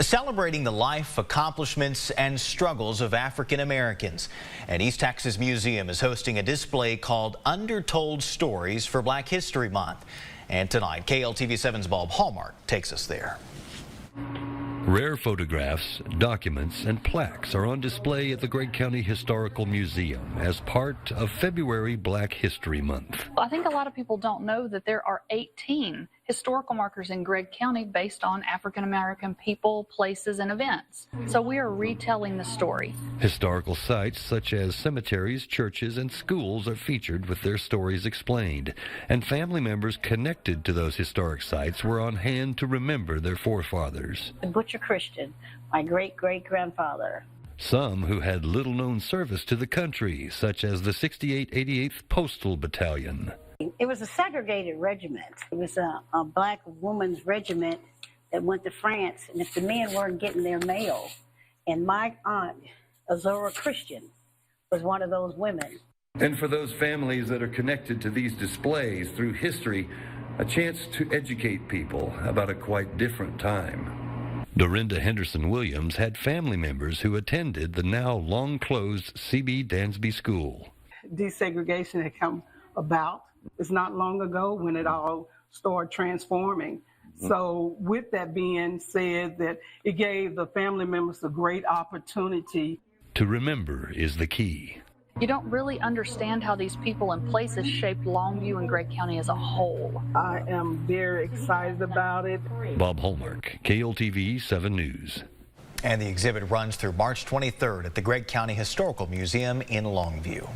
Celebrating the life, accomplishments, and struggles of African Americans. And East Texas Museum is hosting a display called Undertold Stories for Black History Month. And tonight, KLTV7's Bob Hallmark takes us there. Rare photographs, documents, and plaques are on display at the Gregg County Historical Museum as part of February Black History Month. I think a lot of people don't know that there are 18 historical markers in Gregg County based on African American people, places, and events. So we are retelling the story. Historical sites such as cemeteries, churches, and schools are featured with their stories explained, and family members connected to those historic sites were on hand to remember their forefathers. Butcher Christian, my great-great-grandfather. Some who had little known service to the country, such as the 6888th Postal Battalion. It was a segregated regiment. It was a black woman's regiment that went to France, and if the men weren't getting their mail, and my aunt, Azora Christian, was one of those women. And for those families that are connected to these displays through history, a chance to educate people about a quite different time. Dorinda Henderson Williams had family members who attended the now long-closed C.B. Dansby School. Desegregation had come about. It's not long ago when it all started transforming. So with that being said, that it gave the family members a great opportunity. To remember is the key. You don't really understand how these people and places shaped Longview and Gregg County as a whole. I am very excited about it. Bob Hallmark, KLTV 7 News. And the exhibit runs through March 23rd at the Gregg County Historical Museum in Longview.